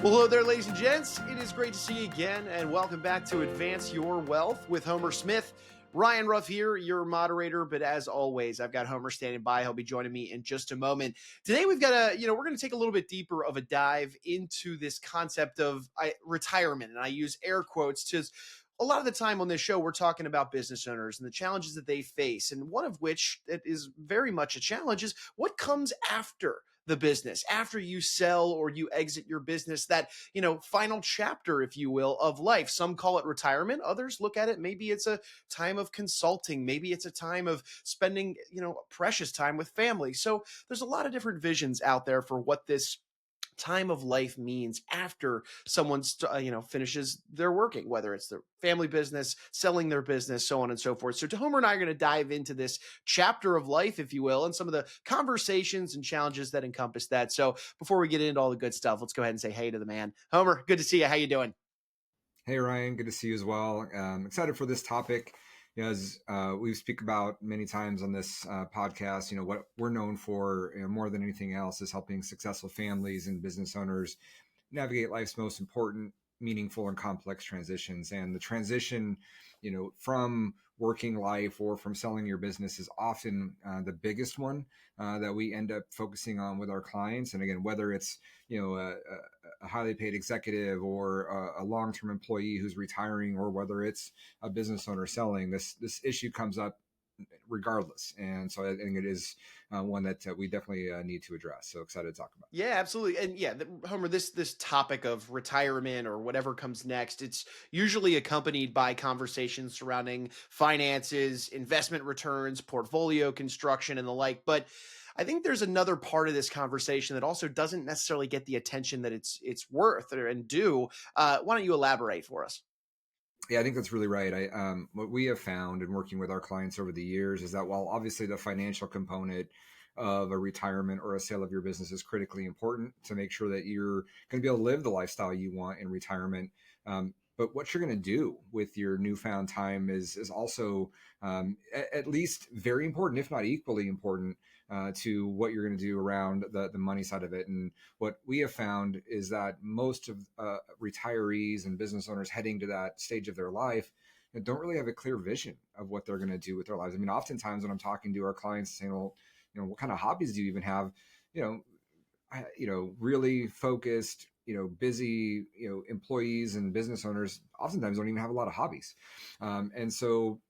Well, hello there, ladies and gents. It is great to see you again, and welcome back to Advance Your Wealth with Homer Smith. Ryan Ruff here, your moderator, but as always, I've got Homer standing by. He'll be joining me in just a moment. Today, we've got we're going to take a little bit deeper of a dive into this concept of retirement, and I use air quotes because a lot of the time on this show, we're talking about business owners and the challenges that they face, and one of which that is very much a challenge is what comes after the business, after you sell or you exit your business, that, final chapter, if you will, of life. Some call it retirement. Others look at it, maybe it's a time of consulting. Maybe it's a time of spending, precious time with family. So there's a lot of different visions out there for what this time of life means after someone finishes their working, whether it's their family business, selling their business, so on and so forth. So Homer and I are going to dive into this chapter of life, if you will, and some of the conversations and challenges that encompass that. So before we get into all the good stuff, let's go ahead and say hey to the man. Homer, good to see you. How you doing? Hey, Ryan, good to see you as well. Excited for this topic. As we speak about many times on this podcast, what we're known for more than anything else is helping successful families and business owners navigate life's most important, meaningful, and complex transitions. And the transition, from working life or from selling your business is often the biggest one that we end up focusing on with our clients. And again, whether it's, a highly paid executive or a long-term employee who's retiring, or whether it's a business owner selling, this issue comes up regardless. And so I think it is one that we definitely need to address. So excited to talk about. Yeah, absolutely. And yeah, Homer, this topic of retirement or whatever comes next, it's usually accompanied by conversations surrounding finances, investment returns, portfolio construction, and the like. But I think there's another part of this conversation that also doesn't necessarily get the attention that it's worth and due. Why don't you elaborate for us? Yeah, I think that's really right. What we have found in working with our clients over the years is that while obviously the financial component of a retirement or a sale of your business is critically important to make sure that you're going to be able to live the lifestyle you want in retirement. But what you're going to do with your newfound time is also at least very important, if not equally important, to what you're going to do around the money side of it. And what we have found is that most of retirees and business owners heading to that stage of their life don't really have a clear vision of what they're going to do with their lives. I mean, oftentimes when I'm talking to our clients saying, well, what kind of hobbies do you even have? Really focused, busy, employees and business owners oftentimes don't even have a lot of hobbies. And so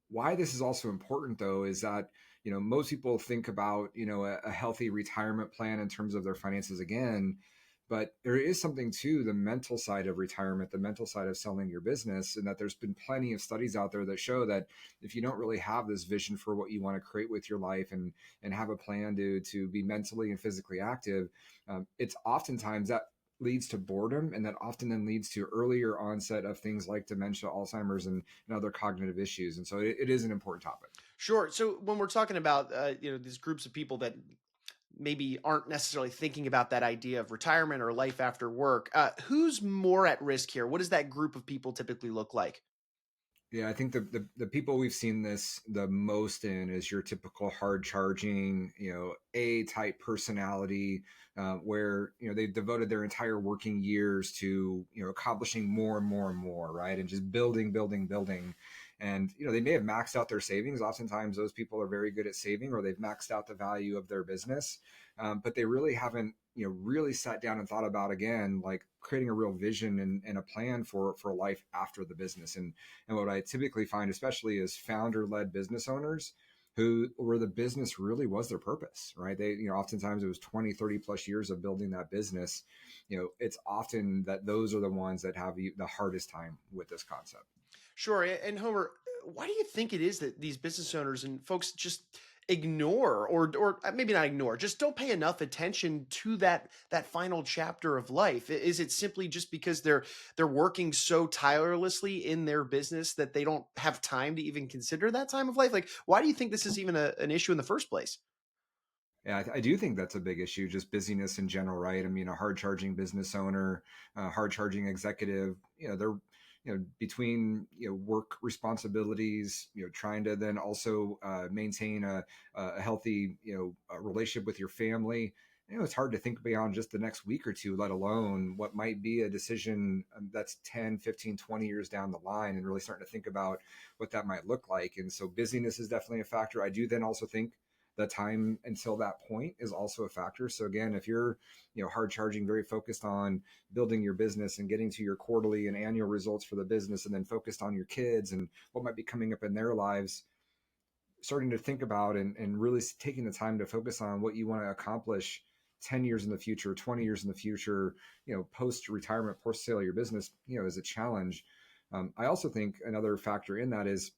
why this is also important, though, is that, most people think about, a healthy retirement plan in terms of their finances again, but there is something to the mental side of retirement, the mental side of selling your business, and that there's been plenty of studies out there that show that if you don't really have this vision for what you want to create with your life and have a plan to be mentally and physically active, it's oftentimes that leads to boredom, and that often then leads to earlier onset of things like dementia, Alzheimer's, and other cognitive issues. And so it is an important topic. Sure. So when we're talking about these groups of people that maybe aren't necessarily thinking about that idea of retirement or life after work, who's more at risk here? What does that group of people typically look like? Yeah, I think the people we've seen this the most in is your typical hard charging, A type personality, where they've devoted their entire working years to accomplishing more and more and more, right, and just building, and they may have maxed out their savings. Oftentimes, those people are very good at saving, or they've maxed out the value of their business, but they really haven't really sat down and thought about, again, like creating a real vision and a plan for life after the business. And what I typically find, especially is founder-led business owners where the business really was their purpose, right? They, oftentimes it was 20, 30 plus years of building that business. It's often that those are the ones that have the hardest time with this concept. Sure. And Homer, why do you think it is that these business owners and folks just ignore or maybe not ignore, just don't pay enough attention to that final chapter of life? Is it simply just because they're working so tirelessly in their business that they don't have time to even consider that time of life? Like, why do you think this is even an issue in the first place? Yeah, I do think that's a big issue, just busyness in general, right? I mean, a hard charging business owner, hard charging executive, they're between work responsibilities, trying to then also maintain a healthy a relationship with your family. It's hard to think beyond just the next week or two, let alone what might be a decision that's 10, 15, 20 years down the line, and really starting to think about what that might look like. And so busyness is definitely a factor. I do then also think the time until that point is also a factor. So again, if you're, hard charging, very focused on building your business and getting to your quarterly and annual results for the business, and then focused on your kids and what might be coming up in their lives, starting to think about and really taking the time to focus on what you want to accomplish 10 years in the future, 20 years in the future, post retirement, post sale of your business, is a challenge. I also think another factor in that is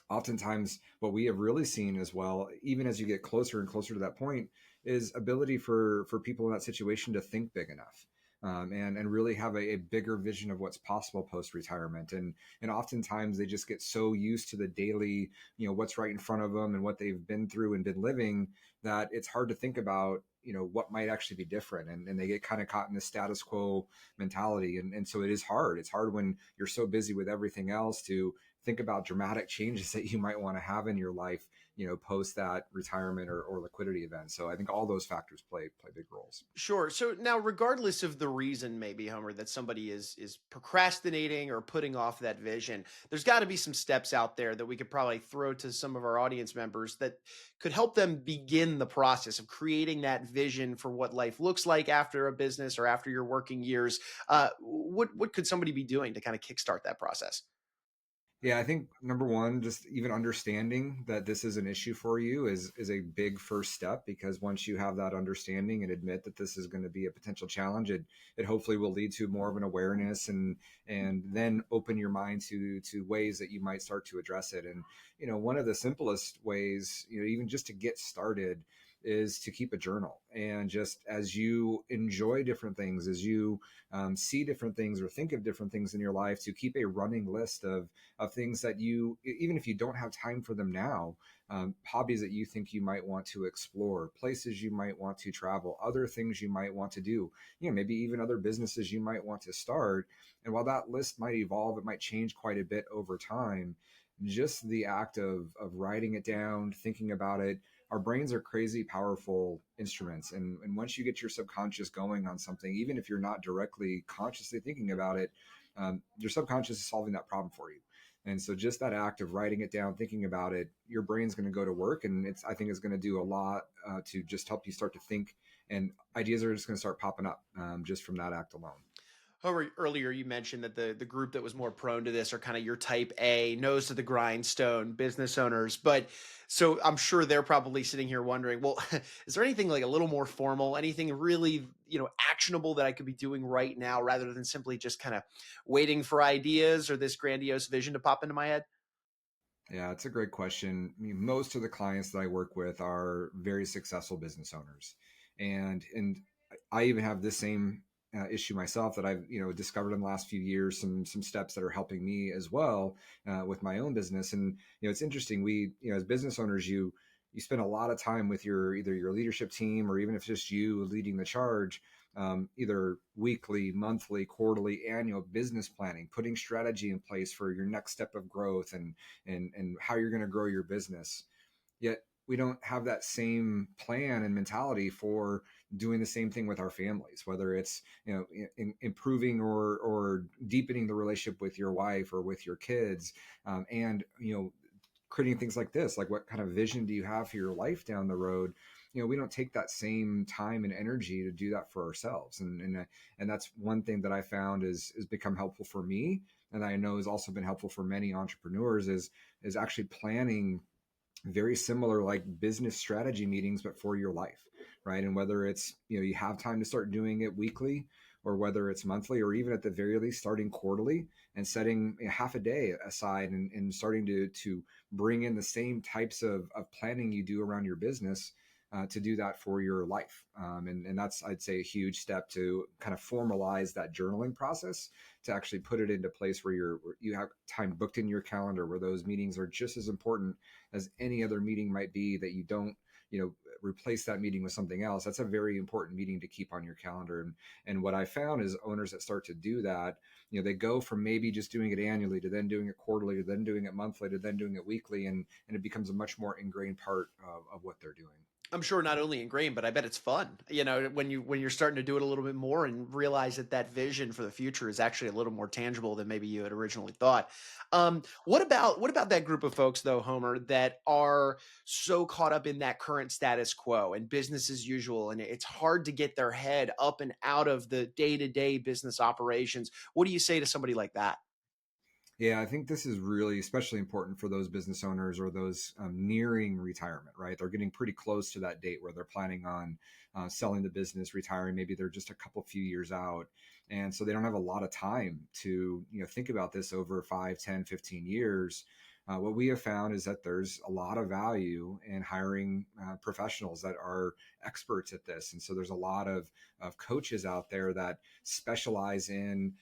oftentimes what we have really seen as well, even as you get closer and closer to that point, is ability for people in that situation to think big enough. And really have a bigger vision of what's possible post retirement, and oftentimes they just get so used to the daily, what's right in front of them and what they've been through and been living, that it's hard to think about what might actually be different, and they get kind of caught in the status quo mentality, and so it's hard when you're so busy with everything else to think about dramatic changes that you might want to have in your life, post that retirement or liquidity event. So I think all those factors play big roles. Sure. So now, regardless of the reason, maybe Homer, that somebody is procrastinating or putting off that vision, there's got to be some steps out there that we could probably throw to some of our audience members that could help them begin the process of creating that vision for what life looks like after a business or after your working years. What could somebody be doing to kind of kickstart that process? Yeah, I think number one, just even understanding that this is an issue for you is a big first step, because once you have that understanding and admit that this is going to be a potential challenge, it hopefully will lead to more of an awareness, and then open your mind to ways that you might start to address it. And one of the simplest ways, even just to get started, is to keep a journal. And just as you enjoy different things, as you see different things or think of different things in your life, to keep a running list of things that you, even if you don't have time for them now, hobbies that you think you might want to explore, places you might want to travel, other things you might want to do, maybe even other businesses you might want to start. And while that list might evolve, it might change quite a bit over time. Just the act of writing it down, thinking about it, our brains are crazy powerful instruments. And once you get your subconscious going on something, even if you're not directly consciously thinking about it, your subconscious is solving that problem for you. And so just that act of writing it down, thinking about it, your brain's going to go to work, and I think it's going to do a lot to just help you start to think, and ideas are just going to start popping up just from that act alone. However, earlier you mentioned that the group that was more prone to this are kind of your type A, nose to the grindstone business owners. But so I'm sure they're probably sitting here wondering, well, is there anything like a little more formal, anything really, actionable that I could be doing right now rather than simply just kind of waiting for ideas or this grandiose vision to pop into my head? Yeah, it's a great question. I mean, most of the clients that I work with are very successful business owners, and I even have this same issue myself that I've discovered in the last few years. Some steps that are helping me as well with my own business. And it's interesting. We as business owners, you spend a lot of time with either your leadership team, or even if it's just you leading the charge, either weekly, monthly, quarterly, annual business planning, putting strategy in place for your next step of growth, and how you're going to grow your business. Yet we don't have that same plan and mentality for doing the same thing with our families, whether it's improving or deepening the relationship with your wife or with your kids, and creating things like this, like what kind of vision do you have for your life down the road. We don't take that same time and energy to do that for ourselves, and that's one thing that I found is become helpful for me, and I know has also been helpful for many entrepreneurs, is actually planning very similar like business strategy meetings, but for your life, right? And whether it's you have time to start doing it weekly, or whether it's monthly, or even at the very least starting quarterly, and setting half a day aside, and starting to bring in the same types of planning you do around your business, to do that for your life. And that's, I'd say, a huge step to kind of formalize that journaling process, to actually put it into place where you have time booked in your calendar, where those meetings are just as important as any other meeting might be, that you don't replace that meeting with something else, that's a very important meeting to keep on your calendar. And what I found is owners that start to do that, they go from maybe just doing it annually to then doing it quarterly to then doing it monthly to then doing it weekly, and it becomes a much more ingrained part of what they're doing. I'm sure not only ingrained, but I bet it's fun. When you're starting to do it a little bit more and realize that that vision for the future is actually a little more tangible than maybe you had originally thought. What about that group of folks though, Homer, that are so caught up in that current status quo and business as usual, and it's hard to get their head up and out of the day to day business operations? What do you say to somebody like that? Yeah, I think this is really especially important for those business owners or those nearing retirement, right? They're getting pretty close to that date where they're planning on selling the business, retiring. Maybe they're just a couple few years out. And so they don't have a lot of time to, think about this over 5, 10, 15 years. What we have found is that there's a lot of value in hiring professionals that are experts at this. And so there's a lot of coaches out there that specialize in,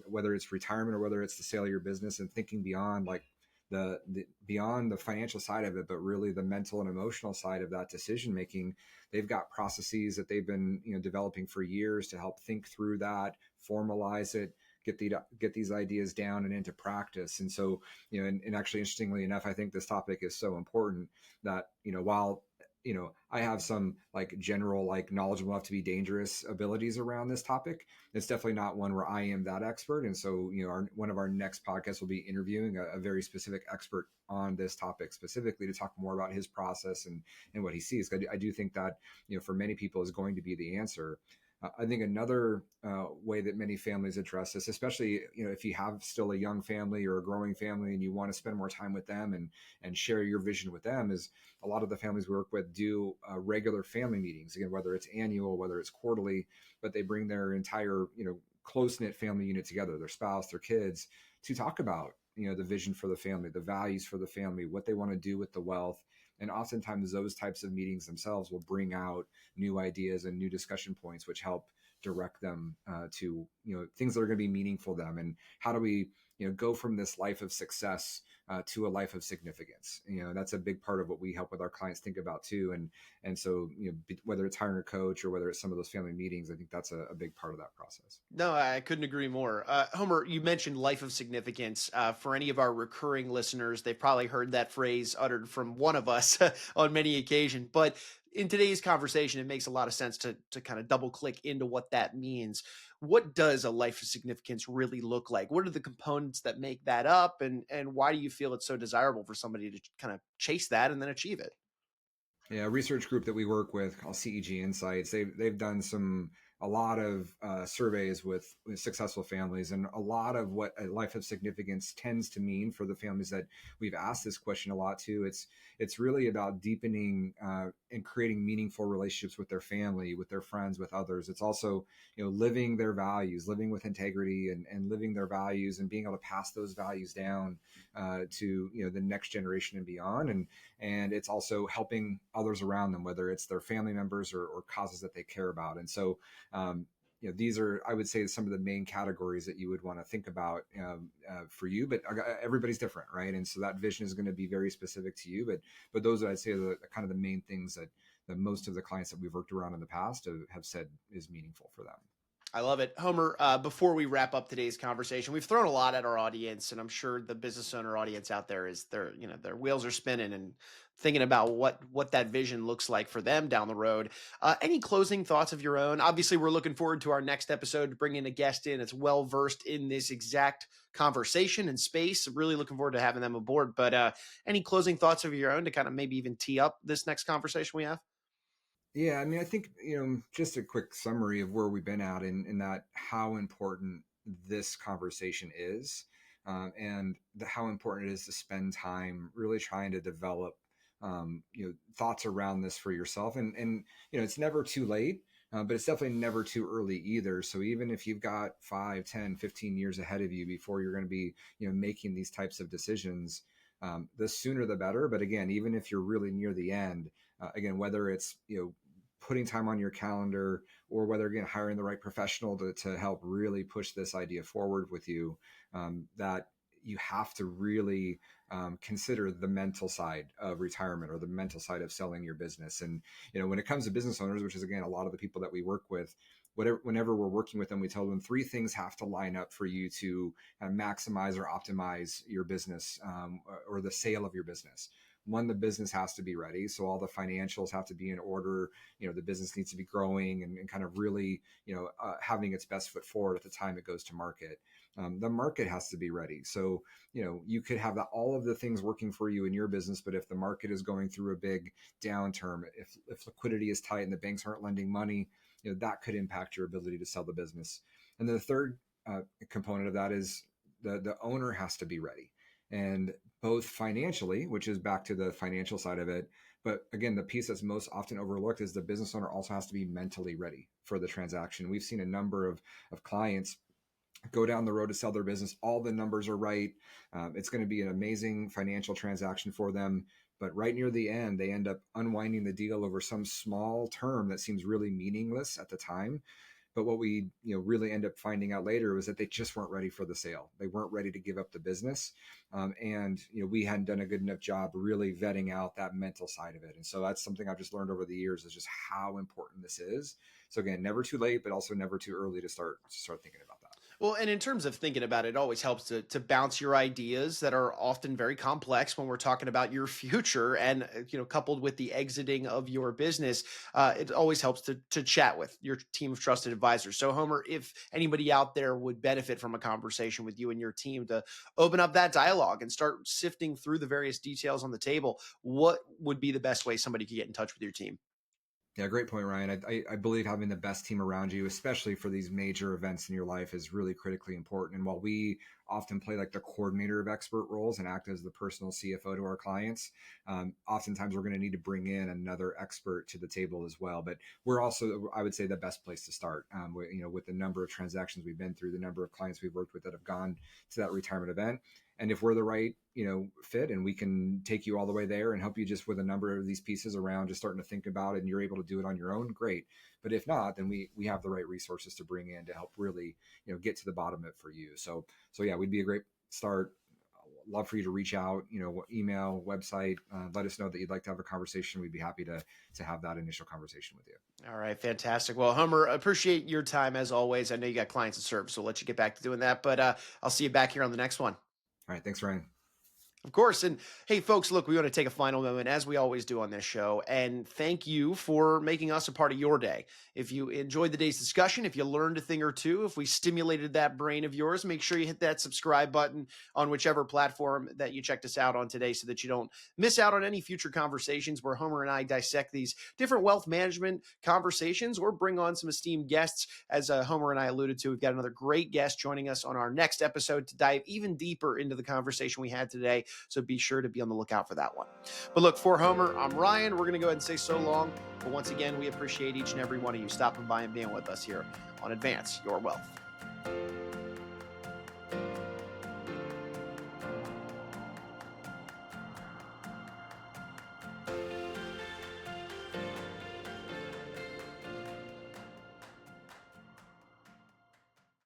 whether it's retirement or whether it's the sale of your business, and thinking beyond like the beyond the financial side of it, but really the mental and emotional side of that decision making. They've got processes that they've been developing for years to help think through that, formalize it, get these ideas down and into practice. And so, and actually, interestingly enough, I think this topic is so important that, while I have some like general, like knowledgeable enough to be dangerous abilities around this topic, it's definitely not one where I am that expert. And so, one of our next podcasts will be interviewing a very specific expert on this topic specifically to talk more about his process and what he sees. I do think that, for many people is going to be the answer. I think another way that many families address this, especially if you have still a young family or a growing family and you want to spend more time with them and share your vision with them, is a lot of the families we work with do regular family meetings. Again, whether it's annual, whether it's quarterly, but they bring their entire close knit family unit together, their spouse, their kids, to talk about the vision for the family, the values for the family, what they want to do with the wealth. And oftentimes those types of meetings themselves will bring out new ideas and new discussion points, which help direct them to things that are going to be meaningful to them. And how do we go from this life of success to a life of significance? That's a big part of what we help with our clients think about too. And so whether it's hiring a coach or whether it's some of those family meetings, I think that's a big part of that process. No, I couldn't agree more. Homer, you mentioned life of significance. For any of our recurring listeners, they've probably heard that phrase uttered from one of us on many occasions. But in today's conversation, it makes a lot of sense to kind of double click into what that means. What does a life of significance really look like? What are the components that make that up? And why do you feel it's so desirable for somebody to kind of chase that and then achieve it? Yeah, a research group that we work with called CEG Insights. They've done a lot of surveys with successful families, and a lot of what a life of significance tends to mean for the families that we've asked this question a lot to. It's really about deepening and creating meaningful relationships with their family, with their friends, with others. It's also living their values, living with integrity, and living their values, and being able to pass those values down to the next generation and beyond. And it's also helping others around them, whether it's their family members or causes that they care about. And so, these are, I would say, some of the main categories that you would want to think about for you. But everybody's different, right? And so that vision is going to be very specific to you. But those, I'd say, are the kind of the main things that most of the clients that we've worked around in the past have said is meaningful for them. I love it. Homer, before we wrap up today's conversation, we've thrown a lot at our audience, and I'm sure the business owner audience out there is their wheels are spinning and thinking about what that vision looks like for them down the road. Any closing thoughts of your own? Obviously, we're looking forward to our next episode to bring in a guest in that's well versed in this exact conversation and space. Really looking forward to having them aboard. But any closing thoughts of your own to kind of maybe even tee up this next conversation we have? Yeah, I mean, I think, just a quick summary of where we've been at, and that how important this conversation is, and how important it is to spend time really trying to develop, thoughts around this for yourself. And it's never too late, but it's definitely never too early either. So even if you've got 5, 10, 15 years ahead of you before you're going to be, making these types of decisions, the sooner the better. But again, even if you're really near the end, again, whether it's, putting time on your calendar, or whether, again, hiring the right professional to help really push this idea forward with you, that you have to really consider the mental side of retirement or the mental side of selling your business. And when it comes to business owners, which is again a lot of the people that we work with, whenever we're working with them, we tell them three things have to line up for you to maximize or optimize your business, or the sale of your business. One, the business has to be ready, so all the financials have to be in order. The business needs to be growing and kind of really having its best foot forward at the time it goes to market. The market has to be ready, so you could have all of the things working for you in your business, but if the market is going through a big downturn, if liquidity is tight and the banks aren't lending money, that could impact your ability to sell the business. And then the third component of that is the owner has to be ready, and both financially, which is back to the financial side of it, but again, the piece that's most often overlooked is the business owner also has to be mentally ready for the transaction. We've seen a number of clients go down the road to sell their business. All the numbers are right. It's going to be an amazing financial transaction for them. But right near the end, they end up unwinding the deal over some small term that seems really meaningless at the time. But what we really end up finding out later was that they just weren't ready for the sale. They weren't ready to give up the business. And we hadn't done a good enough job really vetting out that mental side of it. And so that's something I've just learned over the years, is just how important this is. So again, never too late, but also never too early to start thinking about that. Well, and in terms of thinking about it, it always helps to bounce your ideas that are often very complex when we're talking about your future, and coupled with the exiting of your business, it always helps to chat with your team of trusted advisors. So, Homer, if anybody out there would benefit from a conversation with you and your team to open up that dialogue and start sifting through the various details on the table, what would be the best way somebody could get in touch with your team? Yeah, great point, Ryan. I believe having the best team around you, especially for these major events in your life, is really critically important. And while we often play like the coordinator of expert roles and act as the personal CFO to our clients, oftentimes we're going to need to bring in another expert to the table as well. But we're also, I would say, the best place to start. With the number of transactions we've been through, the number of clients we've worked with that have gone to that retirement event. And if we're the right, fit, and we can take you all the way there and help you just with a number of these pieces around just starting to think about it, and you're able to do it on your own, great. But if not, then we have the right resources to bring in to help really, get to the bottom of it for you. So yeah, we'd be a great start. Love for you to reach out, email, website, let us know that you'd like to have a conversation. We'd be happy to have that initial conversation with you. All right, fantastic. Well, Homer, appreciate your time as always. I know you got clients to serve, so I'll let you get back to doing that. But I'll see you back here on the next one. All right. Thanks, Ryan. Of course. And hey, folks, look, we want to take a final moment, as we always do on this show, and thank you for making us a part of your day. If you enjoyed the day's discussion, if you learned a thing or two, if we stimulated that brain of yours, make sure you hit that subscribe button on whichever platform that you checked us out on today, so that you don't miss out on any future conversations where Homer and I dissect these different wealth management conversations or bring on some esteemed guests. As Homer and I alluded to, we've got another great guest joining us on our next episode to dive even deeper into the conversation we had today. So be sure to be on the lookout for that one. But look, for Homer, I'm Ryan. We're going to go ahead and say so long. But once again, we appreciate each and every one of you stopping by and being with us here on Advance Your Wealth.